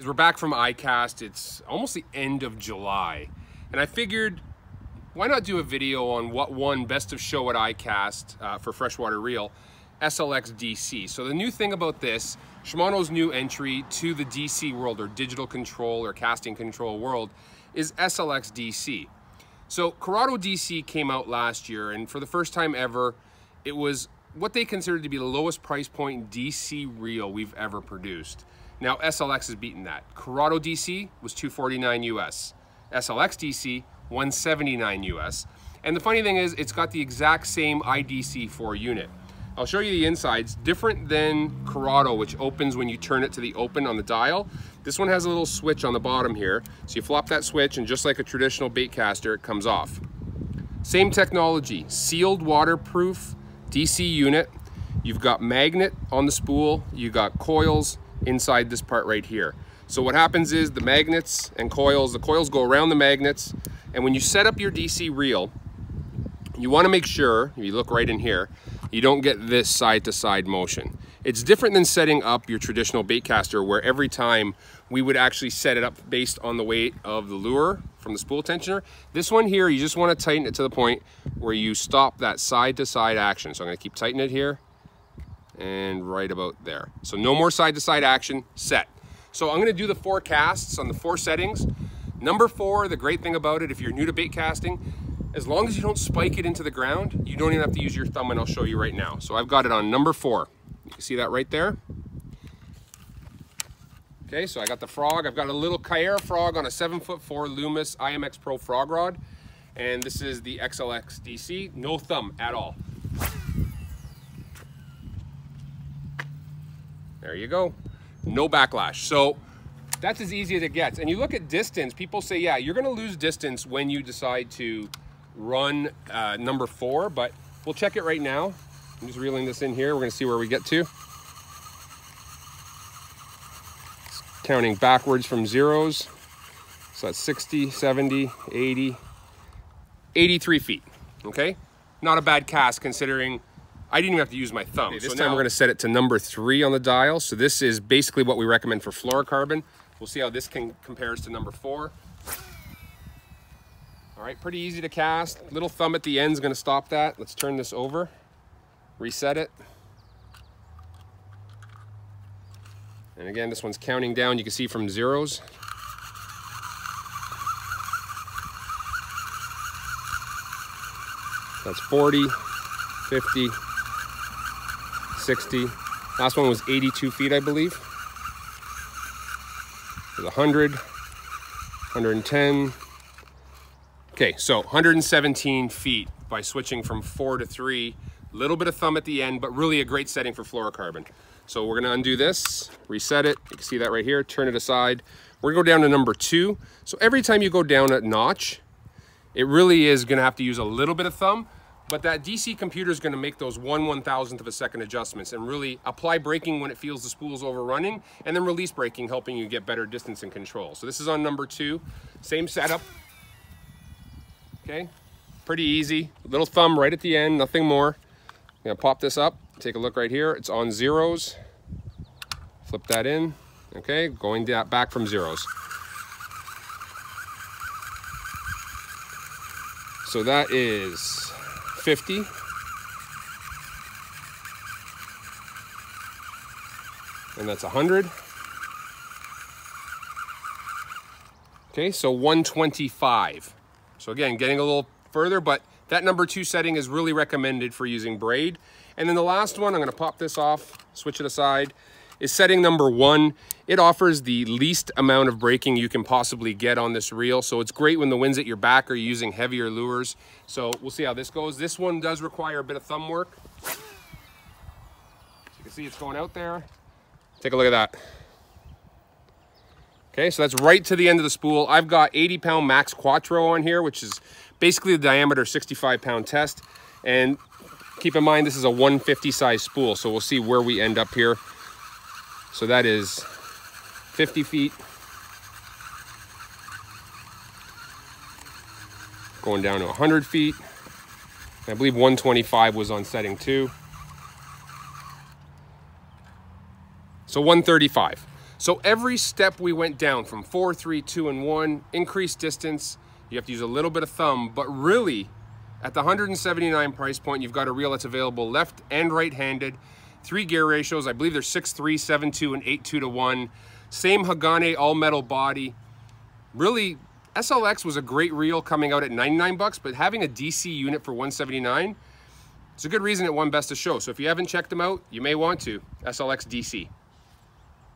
We're back from ICAST. It's almost the end of July, and I figured why not do a video on what won Best of Show at ICAST for freshwater reel, SLX DC. So the new thing about this, Shimano's new entry to the DC world, or digital control or casting control world, is SLX DC. So Corrado DC came out last year, and for the first time ever, it was what they considered to be the lowest price point DC reel we've ever produced. Now SLX has beaten that. Corrado DC was $249 US. SLX DC, $179 US. And the funny thing is, it's got the exact same IDC4 unit. I'll show you the insides. Different than Corrado, which opens when you turn it to the open on the dial. This one has a little switch on the bottom here. So you flop that switch, and just like a traditional bait caster, it comes off. Same technology, sealed waterproof DC unit. You've got magnet on the spool, you've got coils inside this part right here. So what happens is the magnets and coils, the coils go around the magnets, and when you set up your DC reel, you want to make sure, if you look right in here, you don't get this side to side motion. It's different than setting up your traditional bait caster, where every time we would actually set it up based on the weight of the lure from the spool tensioner. This one here, you just want to tighten it to the point where you stop that side to side action. So I'm going to keep tightening it here and right about there. So no more side to side action, set. So I'm going to do the 4 casts on the 4 settings. Number 4, the great thing about it, if you're new to bait casting, as long as you don't spike it into the ground, you don't even have to use your thumb, and I'll show you right now. So I've got it on number 4. You can see that right there. Okay, so I got the frog. I've got a little Kaira frog on a 7'4" Loomis IMX Pro frog rod. And this is the SLX DC, no thumb at all. There you go, no backlash. So that's as easy as it gets. And you look at distance, people say, yeah, you're gonna lose distance when you decide to run number 4, but we'll check it right now. I'm just reeling this in here. We're gonna see where we get to. Counting backwards from zeros. So that's 60, 70, 80, 83 feet, okay? Not a bad cast considering I didn't even have to use my thumb. Okay, this time we're gonna set it to number 3 on the dial. So this is basically what we recommend for fluorocarbon. We'll see how this compares to number 4. All right, pretty easy to cast. Little thumb at the end is gonna stop that. Let's turn this over, reset it. And again, this one's counting down. You can see from zeros. That's 40, 50, 60. Last one was 82 feet, I believe. There's 100, 110. Okay, so 117 feet by switching from 4 to 3. Little bit of thumb at the end, but really a great setting for fluorocarbon. So we're gonna undo this, reset it. You can see that right here, turn it aside. We're gonna go down to number 2. So every time you go down a notch, it really is gonna have to use a little bit of thumb, but that DC computer is gonna make those 1/1000th of a second adjustments and really apply braking when it feels the spool's overrunning, and then release braking, helping you get better distance and control. So this is on number 2, same setup. Okay, pretty easy. Little thumb right at the end, nothing more. I'm gonna pop this up, take a look right here. It's on zeros. Flip that in. Okay, going back from zeros. So that is 50. And that's 100. Okay, so 125. So again, getting a little further, but that number 2 setting is really recommended for using braid. And then the last one, I'm gonna pop this off, switch it aside, is setting number 1. It offers the least amount of braking you can possibly get on this reel. So it's great when the wind's at your back or you're using heavier lures. So we'll see how this goes. This one does require a bit of thumb work. So you can see it's going out there. Take a look at that. Okay, so that's right to the end of the spool. I've got 80-pound Max Quattro on here, which is basically the diameter 65-pound test. And keep in mind, this is a 150 size spool, so we'll see where we end up here. So that is 50 feet. Going down to 100 feet. I believe 125 was on setting 2. So 135. So every step we went down from 4, 3, 2, and 1, increased distance, you have to use a little bit of thumb, but really at the $179 price point, you've got a reel that's available left and right-handed, 3 gear ratios. I believe they're 6.3, 7.2, and 8.2 to 1. Same Hagane all-metal body. Really, SLX was a great reel coming out at 99 bucks, but having a DC unit for 179, it's a good reason it won Best of Show. So if you haven't checked them out, you may want to. SLX DC.